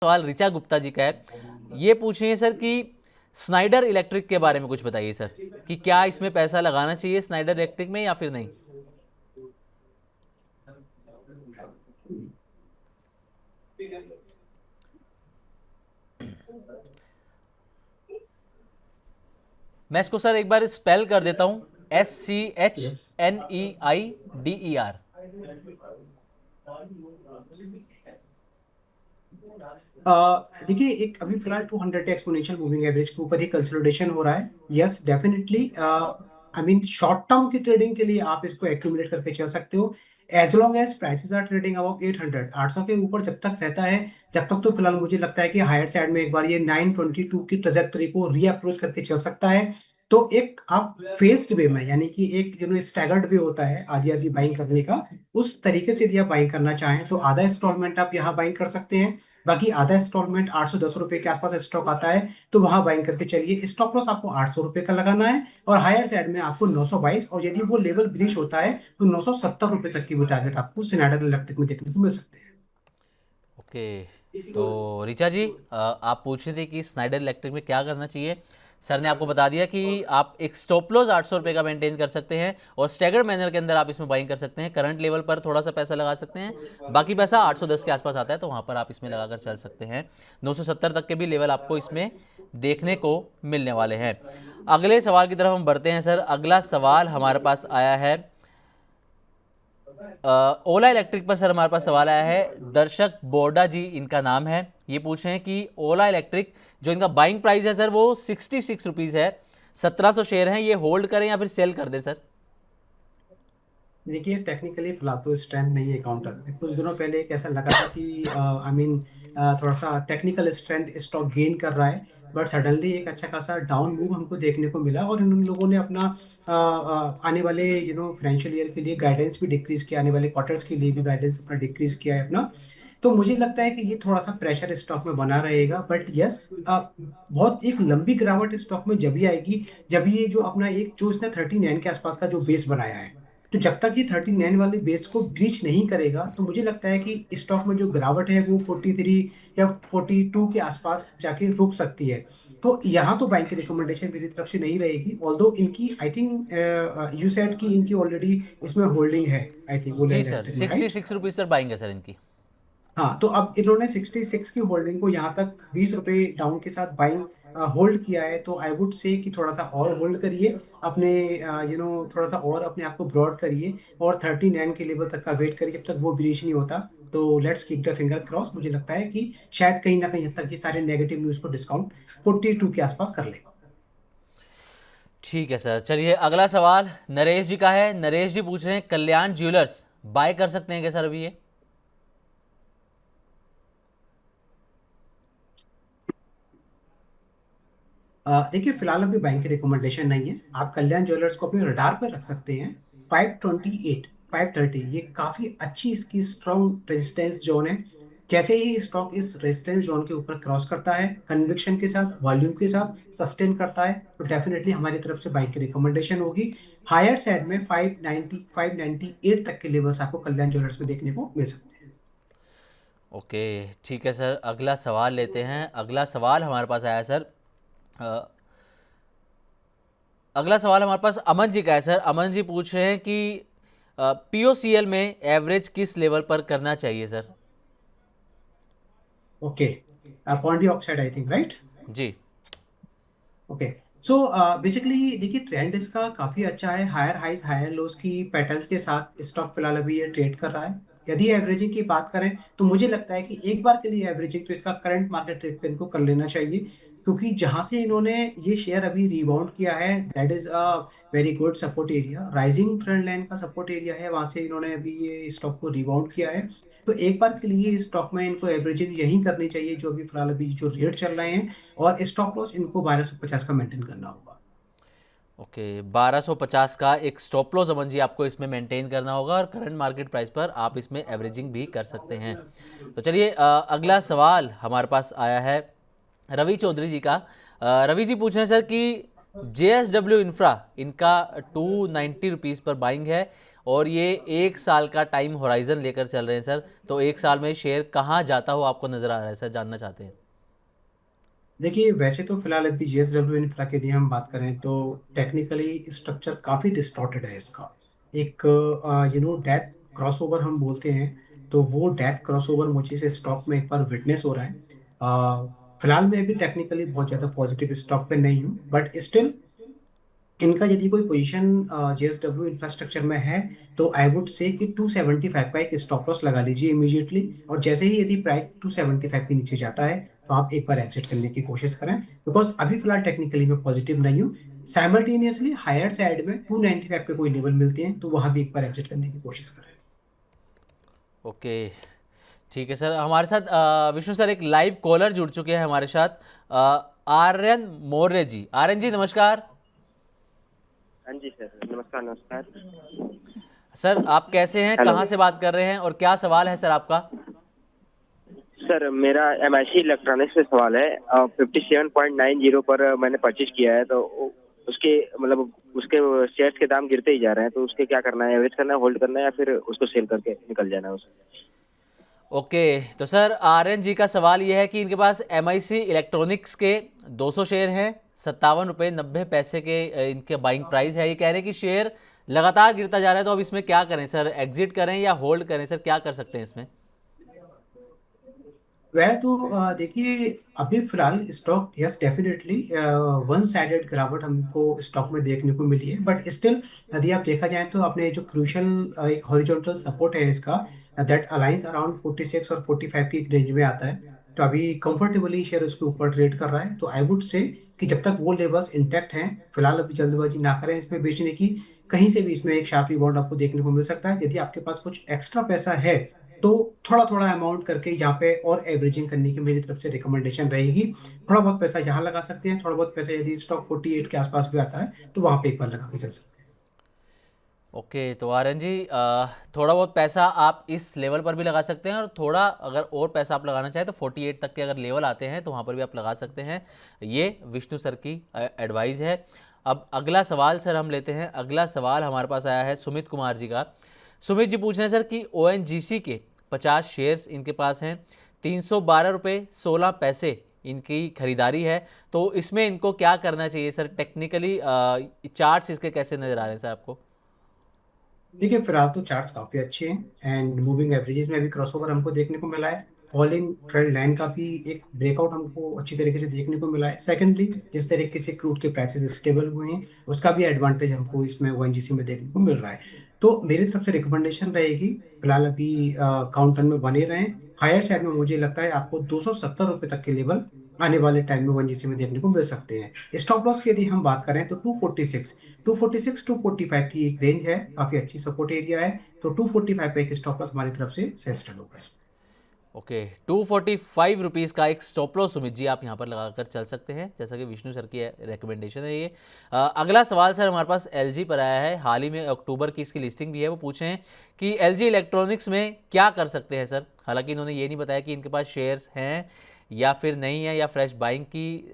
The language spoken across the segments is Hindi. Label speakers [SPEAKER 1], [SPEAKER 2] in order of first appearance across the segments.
[SPEAKER 1] सवाल ऋचा गुप्ता जी का है। ये पूछ रही है सर कि स्नाइडर इलेक्ट्रिक के बारे में कुछ बताइए सर, कि क्या इसमें पैसा लगाना चाहिए स्नाइडर इलेक्ट्रिक में या फिर नहीं। मैं इसको सर एक बार स्पेल कर देता हूं,
[SPEAKER 2] यस।
[SPEAKER 1] SCHNEIDER।
[SPEAKER 2] देखिए, एक अभी फिलहाल 200 एक्सपोनेंशियल मूविंग एवरेज के ऊपर ही कंसोलिडेशन हो रहा है। Yes, definitely. I mean, short term की ट्रेडिंग के लिए आप इसको एक्यूमुलेट करके चल सकते हो, as long as prices are trading about 800 के ऊपर जब तक रहता है, जब तक तो फिलहाल मुझे लगता है कि हायर साइड में एक बार ये 922 की ट्रेजेक्टरी को रीअप्रोच करके चल सकता है। तो एक आप फेस्ड वे में, यानी कि एक स्टैगर्ड वे होता है आधी आधी बाइंग करने का, उस तरीके से यदि आप बाइंग करना चाहें तो आधा इंस्टॉलमेंट आप यहाँ बाइंग कर सकते हैं। बाकी आधा इंस्टॉलमेंट 810 रुपए के आसपास स्टॉक आता है, तो वहां बाइंग करके चलिए। स्टॉप लॉस आपको 800 रुपए का लगाना है, और हायर साइड में आपको 922, और यदि वो लेवल ब्रीच होता है तो 970 रुपए तक की भी टारगेट आपको सिनेडर इलेक्ट्रिक में देखने को मिल सकते हैं।
[SPEAKER 1] ओके, तो ऋचा जी, आप पूछ रहे थे कि स्नाइडर इलेक्ट्रिक में क्या करना चाहिए। सर ने आपको बता दिया कि आप एक स्टॉप लॉस 800 रुपये का मेंटेन कर सकते हैं और स्टैगर्ड मैनर के अंदर आप इसमें बाइंग कर सकते हैं। करंट लेवल पर थोड़ा सा पैसा लगा सकते हैं, बाकी पैसा 810 के आसपास आता है तो वहाँ पर आप इसमें लगाकर चल सकते हैं। 970 तक के भी लेवल आपको इसमें देखने को मिलने वाले हैं। अगले सवाल की तरफ हम बढ़ते हैं सर। अगला सवाल हमारे पास आया है ओला इलेक्ट्रिक पर। सर हमारे पास सवाल आया है, दर्शक बोर्डा जी इनका नाम है। ये पूछ रहे हैं कि ओला इलेक्ट्रिक जो इनका बाइंग प्राइस है सर वो 66 रुपीज़ है, 1700 शेयर हैं, ये होल्ड करें या फिर सेल कर दें सर।
[SPEAKER 2] देखिए, टेक्निकली फिलहाल तो स्ट्रेंथ नहीं है काउंटर में। कुछ दिनों पहले एक ऐसा लगा था कि आई मीन थोड़ा सा टेक्निकल स्ट्रेंथ स्टॉक गेन कर रहा है, बट सडनली एक अच्छा खासा डाउन मूव हमको देखने को मिला, और इन लोगों ने अपना आने वाले फाइनेंशियल ईयर के लिए गाइडेंस भी डिक्रीज किया, आने वाले क्वार्टर्स के लिए भी गाइडेंस अपना डिक्रीज किया है अपना। तो मुझे लगता है कि ये थोड़ा सा प्रेशर स्टॉक में बना रहेगा, बट यस, बहुत एक लंबी गिरावट स्टॉक में जब भी आएगी, जब ये जो अपना एक जो इसने 39 के आसपास का जो बेस बनाया है, तो जब तक ये 39 वाले बेस को ब्रीच नहीं करेगा, तो मुझे लगता है कि स्टॉक में जो गिरावट है वो 43 या 42 के आसपास जाके रुक सकती है। तो यहाँ तो बैंक की रिकमेंडेशन मेरी तरफ से नहीं रहेगी, ऑल्दो इनकी आई थिंक यू सेड कि इनकी ऑलरेडी इसमें होल्डिंग है, आई थिंक ओला
[SPEAKER 1] जी सर,
[SPEAKER 2] इलेक्ट्रिक में, राइट?
[SPEAKER 1] 66 रुपीज़ सर बाइंग है सर इनकी।
[SPEAKER 2] हाँ, तो अब इन्होंने 66 की होल्डिंग को यहाँ तक 20 रुपए डाउन के साथ बाइंग होल्ड किया है, तो आई वुड से कि थोड़ा सा और होल्ड करिए अपने, थोड़ा सा और अपने आप को ब्रॉड करिए, और 39 के लेवल तक का वेट करिए जब तक वो ब्रीच नहीं होता। तो let's keep the finger cross. मुझे लगता है कि शायद कहीं ना कहीं हद तक ये सारे नेगेटिव न्यूज को डिस्काउंट 42 के आसपास कर लेगा।
[SPEAKER 1] ठीक है सर, चलिए अगला सवाल नरेश जी का है। नरेश जी पूछ रहे हैं, कल्याण ज्वेलर्स बाय कर सकते हैं क्या सर अभी ये।
[SPEAKER 2] देखिए, फिलहाल अभी बैंक की रिकमेंडेशन नहीं है। आप कल्याण ज्वेलर्स को अपने रडार पर रख सकते हैं। 528, 530, ये काफी अच्छी इसकी स्ट्रॉन्ग रेजिस्टेंस जोन है। जैसे ही स्टॉक इस रेजिस्टेंस जोन के ऊपर क्रॉस करता है, कन्विक्शन के साथ, वॉल्यूम के साथ सस्टेन करता है, तो डेफिनेटली हमारी तरफ से बैंक की रिकमेंडेशन होगी। हायर साइड में 590, 598 तक के लेवल्स आपको कल्याण ज्वेलर्स में देखने को मिल सकते हैं।
[SPEAKER 1] ओके, ठीक है सर, अगला सवाल लेते हैं। अगला सवाल हमारे पास आया है सर। अ, अगला सवाल हमारे पास अमन जी का है सर। अमन जी पूछ रहे हैं कि पीओसीएल में एवरेज किस लेवल पर करना चाहिए sir.
[SPEAKER 2] Okay, Pondy oxide I think, right?
[SPEAKER 1] जी।
[SPEAKER 2] ओके। सो बेसिकली देखिए, ट्रेंड इसका काफी अच्छा है। हायर हाइज हायर लोज की पैटर्न्स के साथ स्टॉक फिलहाल अभी ये ट्रेड कर रहा है। यदि एवरेजिंग की बात करें तो मुझे लगता है कि एक बार के लिए एवरेजिंग तो इसका करंट मार्केट रेट पे इनको कर लेना चाहिए, क्योंकि जहां से इन्होंने ये शेयर अभी रिबाउंड किया है, that is a very good support area. Rising trend line का सपोर्ट एरिया है, वहां से इन्होंने अभी ये स्टॉक को रिबाउंड किया है। तो एक बार के लिए स्टॉक में इनको एवरेजिंग यही करनी चाहिए जो अभी फिलहाल अभी जो रेट चल रहे हैं, और स्टॉप लॉस इनको 1250 का मेंटेन करना होगा।
[SPEAKER 1] ओके, 1250 का एक स्टॉप लॉस अमन जी आपको इसमें मेंटेन करना होगा और करंट मार्केट प्राइस पर आप इसमें एवरेजिंग भी कर सकते हैं। तो चलिए अगला सवाल हमारे पास आया है रवि चौधरी जी का। रवि जी पूछ रहे हैं सर कि JSW इंफ्रा इनका 290 रुपीज़ पर बाइंग है और ये 1 साल का टाइम होराइजन लेकर चल रहे हैं सर। तो 1 साल में शेयर कहाँ जाता हो आपको नज़र आ रहा है सर, जानना चाहते हैं।
[SPEAKER 2] देखिए वैसे तो फिलहाल अभी जेएसडब्ल्यू इंफ्रा की यदि हम बात करें तो टेक्निकली स्ट्रक्चर काफी डिस्टॉर्टेड है इसका। एक डेथ क्रॉसओवर हम बोलते हैं, तो वो डेथ क्रॉसओवर मुझे से स्टॉक में एक बार विटनेस हो रहा है। फिलहाल मैं अभी टेक्निकली बहुत ज्यादा पॉजिटिव स्टॉक पे नहीं हूँ, बट स्टिल इनका यदि कोई पोजीशन जेएसडब्ल्यू इंफ्रास्ट्रक्चर में है तो आई वुड से कि 275 का एक स्टॉप लॉस लगा लीजिए इमीडिएटली। और जैसे ही यदि प्राइस 275 के नीचे जाता है तो आप एक बार एग्जिट करने की कोशिश करें, बिकॉज अभी फिलहाल टेक्निकली मैं पॉजिटिव नहीं हूँ। साइमल्टेनियसली हायर साइड में 295 के कोई लेवल मिलते हैं तो वहां भी एक बार एग्जिट करने की कोशिश करें।
[SPEAKER 1] ओके, ठीक है सर। हमारे साथ विष्णु सर एक लाइव कॉलर जुड़ चुके हैं हमारे साथ, आर्यन मौर्य जी। आर्यन जी नमस्कार।
[SPEAKER 3] हाँ जी सर, नमस्कार नमस्कार।
[SPEAKER 1] सर आप कैसे हैं,
[SPEAKER 3] हेलो
[SPEAKER 1] कहाँ से बात कर रहे हैं और क्या सवाल है सर आपका?
[SPEAKER 3] सर, मेरा एमआईसी इलेक्ट्रॉनिक्स से सवाल है। 57.90 पर मैंने परचेज किया है, तो उसके मतलब उसके शेयर्स के दाम गिरते ही जा रहे हैं, तो उसके क्या करना है? एवरेज करना है, होल्ड करना है, या फिर उसको सेल करके निकल जाना है उससे?
[SPEAKER 1] ओके, तो सर आर्यन जी का सवाल यह है कि इनके पास एमआईसी इलेक्ट्रॉनिक्स के 200 शेयर हैं, 57 रुपये 90 पैसे के इनके बाइंग प्राइस है। ये कह रहे हैं कि शेयर लगातार गिरता जा रहा है, तो अब इसमें क्या करें सर, एग्जिट करें या होल्ड करें सर, क्या कर सकते हैं इसमें?
[SPEAKER 2] वह तो देखिए अभी फिलहाल stock yes definitely one sided गिरावट हमको स्टॉक में देखने को मिली है, बट स्टिल यदि आप देखा जाए तो अपने जो क्रूशियल एक हॉरिजॉन्टल सपोर्ट है इसका, दैट अलाइंस अराउंड 46 और 45 की रेंज में आता है। तो अभी कंफर्टेबली शेयर उसके ऊपर ट्रेड कर रहा है, तो आई वुड से कि जब तक वो लेवल्स इंटैक्ट हैं फिलहाल अभी जल्दबाजी ना करें इसमें बेचने की। कहीं से भी इसमें एक शार्प रिबाउंड आपको देखने को मिल सकता है। यदि आपके पास कुछ एक्स्ट्रा पैसा है तो थोड़ा थोड़ा अमाउंट करके यहाँ पे और एवरेजिंग करने की मेरी तरफ से रिकमेंडेशन रहेगी। थोड़ा बहुत पैसा यहाँ लगा सकते हैं, थोड़ा बहुत पैसा यदि स्टॉक 48 के आसपास भी आता है तो वहां पे एक बार लगा के चल सकते हैं।
[SPEAKER 1] ओके, तो आर्यन जी थोड़ा बहुत पैसा आप इस लेवल पर भी लगा सकते हैं, और थोड़ा अगर और पैसा आप लगाना चाहें तो 48 तक के अगर लेवल आते हैं तो वहाँ पर भी आप लगा सकते हैं। ये विष्णु सर की एडवाइस है। अब अगला सवाल सर हम लेते हैं। अगला सवाल हमारे पास आया है सुमित कुमार जी का। सुमित जी पूछ रहे हैं सर कि ओएनजीसी के 50 शेयर्स इनके पास हैं, 312 रुपये 16 पैसे इनकी खरीदारी है। तो इसमें इनको क्या करना चाहिए सर? टेक्निकली चार्ट्स इसके कैसे नज़र आ रहे हैं सर आपको?
[SPEAKER 2] देखिए फिलहाल तो चार्ट्स काफी अच्छे हैं एंड मूविंग एवरेजेस में भी क्रॉसओवर हमको देखने को मिला है। फॉलिंग ट्रेंड लाइन का भी एक ब्रेकआउट हमको अच्छी तरीके से देखने को मिला है। सेकेंडली जिस तरीके से क्रूड के प्राइसेस स्टेबल हुए हैं उसका भी एडवांटेज हमको इसमें ओएनजीसी में देखने को मिल रहा है। तो मेरी तरफ से रिकमेंडेशन रहेगी फिलहाल अभी काउंटर में बने रहें। हायर साइड में मुझे लगता है आपको 270 रुपये तक के लेवल आने वाले टाइम में ओएनजीसी में देखने को मिल सकते हैं। स्टॉप लॉस की यदि हम बात करें तो 246 की एक रेंज है, काफी अच्छी सपोर्ट एरिया है। तो 245 पे एक स्टॉप लॉस हमारी तरफ से सजेस्टेड होगा इसमें।
[SPEAKER 1] ओके, 245 रुपीज़ का एक स्टॉप लॉस सुमित जी आप यहाँ पर लगाकर चल सकते हैं, जैसा कि विष्णु सर की रिकमेंडेशन है ये। अगला सवाल सर हमारे पास एलजी पर आया है। हाल ही में अक्टूबर की इसकी लिस्टिंग भी है। वो पूछ रहे हैं कि एलजी इलेक्ट्रॉनिक्स में क्या कर सकते हैं सर। हालांकि इन्होंने ये नहीं बताया कि इनके पास शेयर्स हैं या फिर नहीं है, या फ्रेश बाइंग की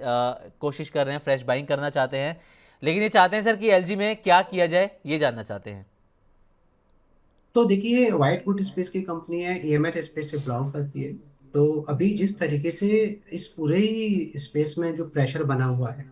[SPEAKER 1] कोशिश कर रहे हैं, फ्रेश बाइंग करना चाहते हैं। लेकिन ये चाहते हैं सर कि एलजी में क्या किया जाए, ये जानना चाहते हैं।
[SPEAKER 2] तो देखिए व्हाइट गुड स्पेस की कंपनी है, ईएमएस स्पेस से बिलोंग करती है। तो अभी जिस तरीके से इस पूरे ही स्पेस में जो प्रेशर बना हुआ है,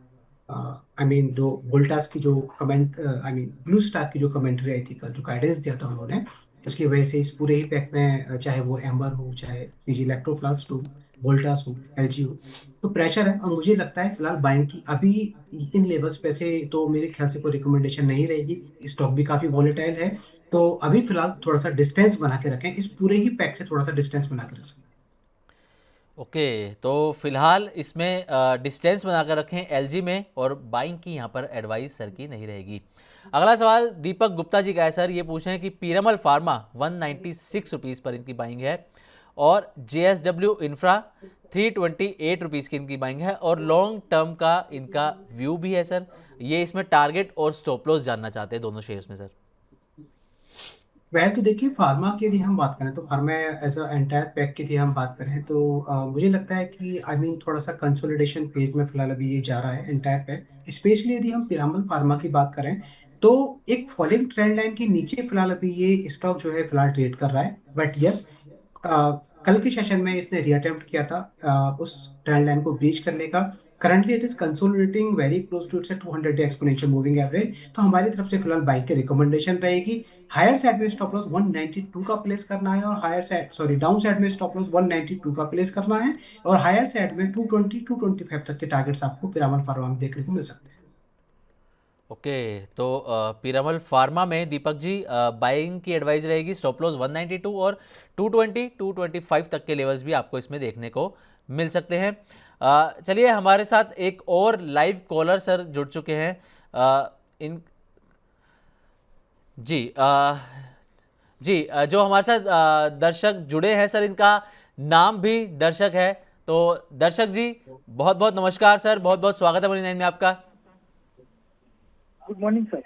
[SPEAKER 2] आई मीन जो वोल्टास की जो comment I mean blue star की जो कमेंट्री आई थी कल, जो गाइडेंस दिया था उन्होंने, उसकी वजह से इस पूरे ही पैक में चाहे वो एम्बर हो, चाहे पीजी इलेक्ट्रोप्लास्ट हो, वोल्टास हो, एलजी हो, तो प्रेशर है। और मुझे लगता है फिलहाल बाइंग की अभी इन लेवल्स पे से तो मेरे ख्याल से कोई रिकमेंडेशन नहीं रहेगी। स्टॉक भी काफी वॉलेटाइल है, तो अभी फिलहाल थोड़ा सा डिस्टेंस बना के रखें, इस पूरे ही पैक से थोड़ा सा डिस्टेंस बना के रखें।
[SPEAKER 1] ओके, तो फिलहाल इसमें डिस्टेंस बनाकर रखें एलजी में, और बाइंग की यहाँ पर एडवाइस सर की नहीं रहेगी। अगला सवाल दीपक गुप्ता जी का है सर। ये पूछ रहे हैं कि पीरामल फार्मा 196 रुपीज़ पर इनकी बाइंग है, और जेएसडब्ल्यू इंफ्रा 328 रुपीज़ की इनकी बाइंग है, और लॉन्ग टर्म का इनका व्यू भी है सर। ये इसमें टारगेट और स्टॉप लॉस जानना चाहते हैं दोनों शेयर्स में सर।
[SPEAKER 2] वैसे तो देखिए फार्मा की यदि हम बात करें तो pharma as a entire pack की यदि हम बात करें तो मुझे लगता है कि आई मीन थोड़ा सा कंसोलिडेशन फेज में फिलहाल अभी ये जा रहा है एंटायर पैक। स्पेशली यदि हम पिरामल फार्मा की बात करें तो एक फॉलिंग ट्रेंड लाइन के नीचे फिलहाल अभी ये स्टॉक जो है फिलहाल ट्रेड कर रहा है, बट यस कल के सेशन में इसने रीअटेम्प्ट किया था उस ट्रेंड लाइन को ब्रीच करने का। Currently it is consolidating very close to its 200 day exponential moving average, तो हमारी तरफ से फिलहाल बाइक की रिकमेंडेशन रहेगी। हायर साइड में स्टॉप लॉस 192 का प्लेस करना है, और higher side sorry down side में स्टॉप लॉस 192 का प्लेस करना है, और हायर साइड में 220 225 तक के टारगेट्स आपको पिरामल फार्मा में देखने को मिल सकते हैं।
[SPEAKER 1] ओके, तो पीरामल फार्मा में दीपक जी बाइंग की एडवाइस रहेगी, स्टॉप लॉस 192 और 220 225 तक के लेवल्स भी आपको इसमें देखने को मिल सकते हैं। चलिए, हमारे साथ एक और लाइव कॉलर सर जुड़ चुके हैं। इन जी जी जो हमारे साथ दर्शक जुड़े हैं सर, इनका नाम भी दर्शक है। तो दर्शक जी, बहुत बहुत नमस्कार सर, बहुत बहुत स्वागत है मनी 9 में आपका।
[SPEAKER 4] Good morning sir.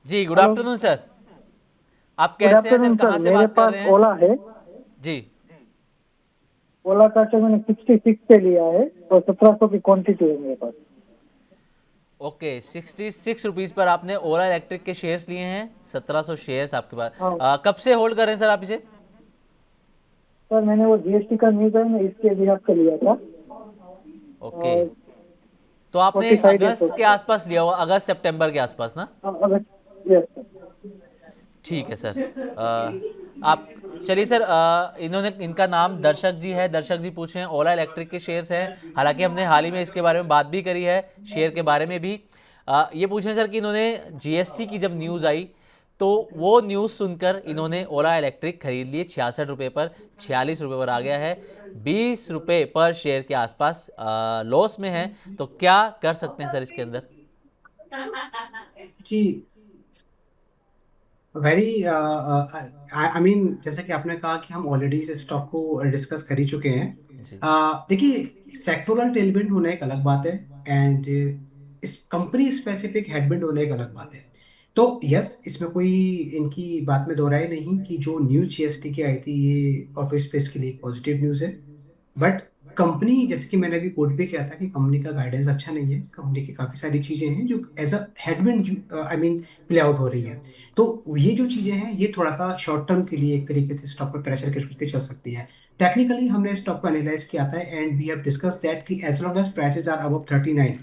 [SPEAKER 1] जी, गुड
[SPEAKER 4] हेलो।
[SPEAKER 1] Afternoon sir. आप
[SPEAKER 4] गुड
[SPEAKER 1] कैसे हैं सर,
[SPEAKER 4] आफ्टरनून
[SPEAKER 1] कहाँ
[SPEAKER 4] सर।
[SPEAKER 1] से
[SPEAKER 4] मेरे
[SPEAKER 1] बात कर
[SPEAKER 4] पास
[SPEAKER 1] रहे हैं?
[SPEAKER 4] ओला है।
[SPEAKER 1] जी
[SPEAKER 4] ओला का तो मैंने 66 पे लिया है और 1700 की क्वांटिटी है मेरे पास।
[SPEAKER 1] ओके, 66 रुपीज़ पर आपने ओला इलेक्ट्रिक के शेयर्स लिए हैं, 1700 शेयर्स आपके पास।
[SPEAKER 4] हाँ।
[SPEAKER 1] कब से होल्ड कर रहे हैं सर आप इसे?
[SPEAKER 4] सर मैंने वो जीएसटी का न्यूज है ना, इसके भी आपसे लिया था।
[SPEAKER 1] ओके,
[SPEAKER 4] और
[SPEAKER 1] तो आपने
[SPEAKER 4] 45 days
[SPEAKER 1] अगस्त के आसपास लिया होगा, अगस्त सितंबर के आसपास ना?
[SPEAKER 4] अगर यस सर।
[SPEAKER 1] ठीक है सर। आप चलिए सर, इनका नाम दर्शक जी है। दर्शक जी पूछ रहे हैं ओला इलेक्ट्रिक के शेयर्स हैं, हालांकि हमने हाल ही में इसके बारे में बात भी करी है, शेयर के बारे में भी। ये पूछ रहे हैं सर कि इन्होंने जीएसटी की जब न्यूज़ आई तो वो न्यूज़ सुनकर इन्होंने ओला इलेक्ट्रिक खरीद लिए 66 रुपये पर, 46 रुपये पर आ गया है, 20 रुपये पर शेयर के आसपास लॉस में है। तो क्या कर सकते हैं सर इसके अंदर?
[SPEAKER 2] जी, वेरी आई मीन जैसा कि आपने कहा कि हम ऑलरेडी इस स्टॉक को डिस्कस कर ही चुके हैं।
[SPEAKER 1] जी
[SPEAKER 2] देखिए, सेक्टोरल टेलविंड होना एक अलग बात है, एंड इस कंपनी स्पेसिफिक हेडविंड होना एक अलग बात है। तो यस, इसमें कोई इनकी बात में दो राय नहीं कि जो न्यूज जीएसटी की आई थी ये ऑटो स्पेस के लिए पॉजिटिव न्यूज है। बट कंपनी, जैसे कि मैंने अभी कोट भी किया था कि कंपनी का गाइडेंस अच्छा नहीं है, कंपनी की काफी सारी चीजें हैं जो as a headwind I mean play out हो रही है। तो ये जो चीजें हैं ये थोड़ा सा शॉर्ट टर्म के लिए एक तरीके से स्टॉक पर प्रेशर करके चल सकती है। टेक्निकली हमने स्टॉक को एनालाइज किया था, and we have discuss that कि as long as prices are above 39,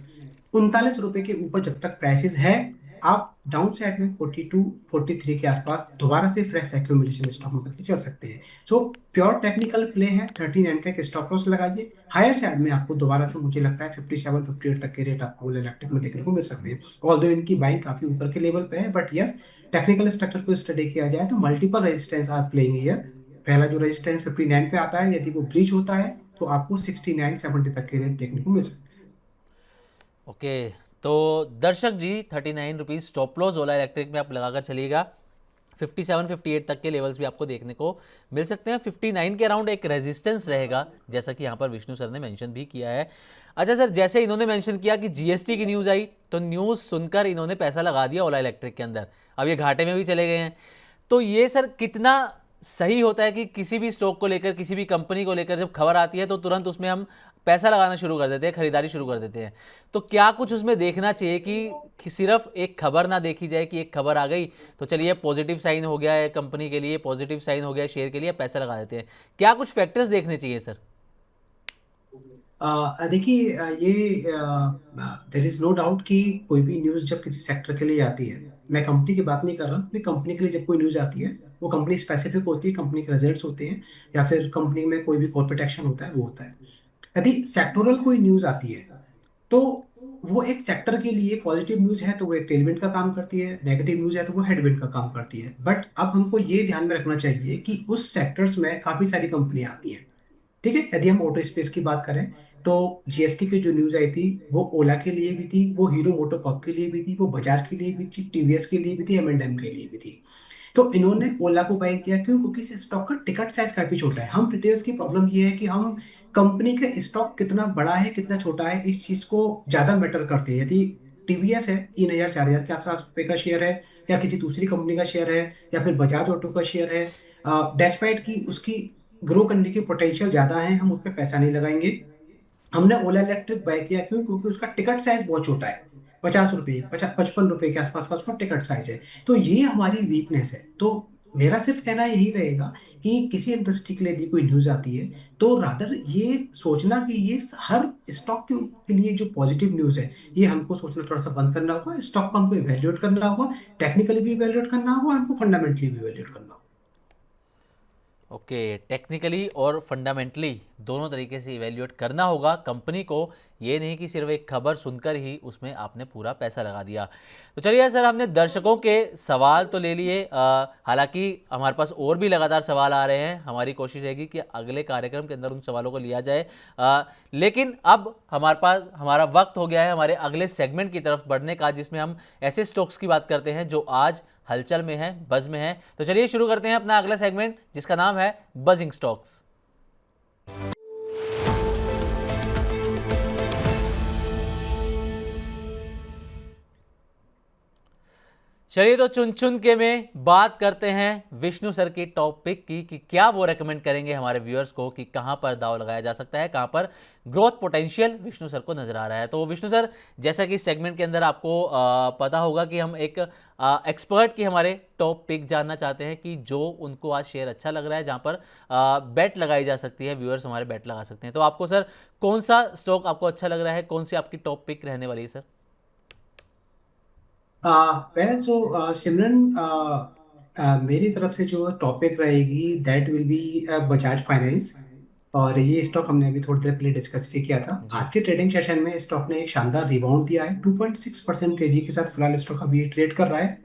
[SPEAKER 2] 39 रुपए के ऊपर जब तक प्राइसेस है, आप डाउन साइड में 42 43 के आसपास दोबारा से फ्रेश एक्यूमुलेशन स्टॉक में करके चल सकते हैं। सो प्योर टेक्निकल प्ले है, 39 का एक स्टॉप लॉस लगाइए। हायर साइड में आपको दोबारा से मुझे लगता है 57 58 तक के रेट आपको इलेक्ट्रिक में देखने को मिल सकते हैं। ऑल्दो इनकी बाइंग काफी ऊपर के लेवल पे है, बट यस, टेक्निकल स्ट्रक्चर को स्टडी किया जाए तो multiple resistance R playing here. पहला जो रेजिस्टेंस 59 पे आता है, यदि वो ब्रीच होता है तो आपको 69 70 तक के रेट देखने को मिल सकते हैं।
[SPEAKER 1] ओके, तो दर्शक जी 39 रुपीज़ स्टॉप लॉस ओला इलेक्ट्रिक में आप लगाकर चलिएगा। 57 58 तक के लेवल्स भी आपको देखने को मिल सकते हैं। 59 के अराउंड एक रेजिस्टेंस रहेगा, जैसा कि यहाँ पर विष्णु सर ने मेंशन भी किया है। अच्छा सर, जैसे इन्होंने मेंशन किया कि जीएसटी की न्यूज़ आई तो न्यूज़ सुनकर इन्होंने पैसा लगा दिया ओला इलेक्ट्रिक के अंदर, अब ये घाटे में भी चले गए हैं। तो ये सर कितना सही होता है कि किसी भी स्टॉक को लेकर, किसी भी कंपनी को लेकर जब खबर आती है तो तुरंत उसमें हम पैसा लगाना शुरू कर देते हैं, खरीदारी शुरू कर देते हैं? तो क्या कुछ उसमें देखना चाहिए कि सिर्फ एक खबर ना देखी जाए कि एक खबर आ गई तो चलिए पॉजिटिव साइन हो गया है कंपनी के लिए, पॉजिटिव साइन हो गया शेयर के लिए, पैसा लगा देते हैं? क्या कुछ फैक्टर्स देखने चाहिए सर?
[SPEAKER 2] देखिए, ये देर इज नो डाउट कि कोई भी न्यूज़ जब किसी सेक्टर के लिए आती है, मैं कंपनी की बात नहीं कर रहा हूँ, कंपनी के लिए जब कोई न्यूज़ आती है वो कंपनी स्पेसिफिक होती है, कंपनी के रिजल्ट्स होते हैं, या फिर कंपनी में कोई भी कॉर्पोरेट एक्शन होता है वो होता है। यदि सेक्टोरल कोई न्यूज़ आती है तो वो एक सेक्टर के लिए पॉजिटिव न्यूज़ है तो वो एक टेलविंड का काम करती है, नेगेटिव न्यूज़ है तो वो हेडविंड का काम करती है। बट अब हमको ये ध्यान में रखना चाहिए कि उस सेक्टर्स में काफ़ी सारी कंपनियां आती हैं। ठीक है, यदि हम ऑटो स्पेस की बात करें तो जीएसटी की जो न्यूज आई थी वो ओला के लिए भी थी, वो हीरो मोटोकॉर्प के लिए भी थी, वो बजाज के लिए भी थी, टीवीएस के लिए भी थी, एम&एम के लिए भी थी। तो इन्होंने ओला को बाय किया क्यों? क्योंकि इस स्टॉक का टिकट साइज काफी छोटा है। हम रिटेलर्स की प्रॉब्लम ये है कि हम कंपनी का स्टॉक कितना बड़ा है कितना छोटा है इस चीज को ज्यादा मैटर करते हैं। यदि टीवीएस है 3000 4000 के आसपास रुपए का शेयर है, या किसी दूसरी कंपनी का शेयर है, या फिर बजाज ऑटो का शेयर है, डेस्पाइट की उसकी ग्रो करने की पोटेंशियल ज्यादा है, हम उस पर पैसा नहीं लगाएंगे। हमने ओला इलेक्ट्रिक बाय किया क्यों? क्योंकि उसका टिकट साइज बहुत छोटा है। 50 रुपये 55 रुपये के आसपास का उसका टिकट साइज है। तो ये हमारी वीकनेस है। तो मेरा सिर्फ कहना यही रहेगा कि किसी इंडस्ट्री के लिए यदि कोई न्यूज आती है तो रादर ये सोचना कि ये हर स्टॉक के लिए जो पॉजिटिव न्यूज है ये हमको सोचना थोड़ा सा बंद करना होगा। स्टॉक को हमको इवेल्युएट करना होगा, टेक्निकली भी इवेल्युएट करना होगा और हमको फंडामेंटली भी इवेल्युएट करना होगा।
[SPEAKER 1] ओके, टेक्निकली और फंडामेंटली दोनों तरीके से इवेल्युएट करना होगा कंपनी को। ये नहीं कि सिर्फ एक खबर सुनकर ही उसमें आपने पूरा पैसा लगा दिया। तो चलिए सर, हमने दर्शकों के सवाल तो ले लिए, हालांकि हमारे पास और भी लगातार सवाल आ रहे हैं। हमारी कोशिश रहेगी कि अगले कार्यक्रम के अंदर उन सवालों को लिया जाए, लेकिन अब हमारे पास हमारा वक्त हो गया है हमारे अगले सेगमेंट की तरफ बढ़ने का, जिसमें हम ऐसे स्टॉक्स की बात करते हैं जो आज हलचल में है, बज़ में है। तो चलिए शुरू करते हैं अपना अगला सेगमेंट, जिसका नाम है बजिंग स्टॉक्स। चलिए तो चुन चुन के में बात करते हैं विष्णु सर की टॉप पिक की, कि क्या वो रेकमेंड करेंगे हमारे व्यूअर्स को कि कहां पर दाव लगाया जा सकता है, कहां पर ग्रोथ पोटेंशियल विष्णु सर को नजर आ रहा है। तो विष्णु सर, जैसा कि सेगमेंट के अंदर आपको पता होगा कि हम एक एक्सपर्ट की हमारे टॉप पिक जानना चाहते हैं कि जो उनको आज शेयर अच्छा लग रहा है, जहां पर बेट लगाई जा सकती है, व्यूअर्स हमारे बेट लगा सकते हैं। तो आपको सर कौन सा स्टॉक आपको अच्छा लग रहा है, कौन सी आपकी टॉप पिक रहने वाली है सर?
[SPEAKER 2] वेल सो सिमरन, मेरी तरफ से जो टॉपिक रहेगी that will be Bajaj finance. और ये स्टॉक हमने अभी थोड़ी देर पहले डिस्कस भी किया था।
[SPEAKER 1] जी।
[SPEAKER 2] आज के ट्रेडिंग सेशन में स्टॉक ने एक शानदार रिबाउंड दिया है, 2.6% तेजी के साथ फिलहाल स्टॉक अभी ट्रेड कर रहा है।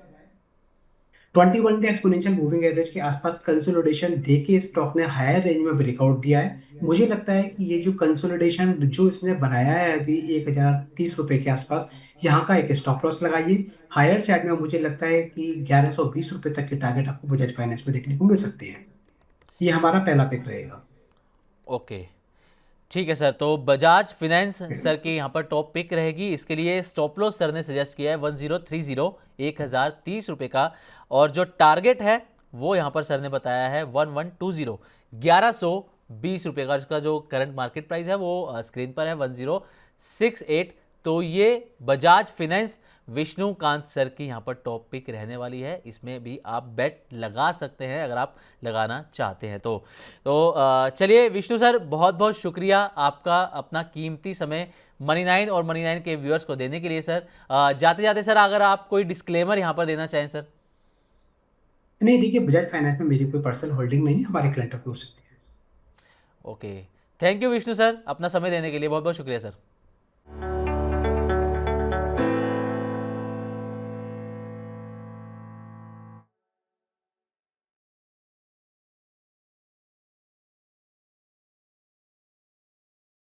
[SPEAKER 2] 21 डे एक्सपोनेंशियल मूविंग एवरेज के आसपास कंसोलिडेशन देके स्टॉक ने हायर रेंज में ब्रेकआउट दिया है। मुझे लगता है कि ये जो कंसोलिडेशन जो इसने बनाया है अभी 1030 रुपये के आसपास, यहाँ का एक स्टॉप लॉस लगाइए। हायर साइड में मुझे लगता है कि 1120 रुपये तक के टारगेट आपको बजाज फाइनेंस में देखने को मिल सकते हैं। ये हमारा पहला पिक रहेगा।
[SPEAKER 1] ओके, ठीक है सर। तो बजाज फिनेंस सर की यहाँ पर टॉप पिक रहेगी। इसके लिए स्टॉप लॉस सर ने सजेस्ट किया है 1030, 1030 रुपये का, और जो टारगेट है वो यहाँ पर सर ने बताया है 1120, 1120 रुपये का। इसका जो करंट मार्केट प्राइस है वो स्क्रीन पर है 1068। तो ये बजाज फिनेंस विष्णुकांत सर की यहाँ पर टॉप पिक रहने वाली है। इसमें भी आप बेट लगा सकते हैं अगर आप लगाना चाहते हैं तो चलिए विष्णु सर, बहुत बहुत शुक्रिया आपका अपना कीमती समय मनी 9 और मनी 9 के व्यूअर्स को देने के लिए सर। जाते जाते सर, अगर आप कोई डिस्क्लेमर यहाँ पर देना चाहें सर।
[SPEAKER 2] नहीं, देखिए, बजाज फाइनेंस में मेरी कोई पर्सनल होल्डिंग नहीं है, हमारे क्लाइंटों की हो सकती है।
[SPEAKER 1] Okay, thank you Vishnu sir, अपना समय देने के लिए बहुत बहुत शुक्रिया सर।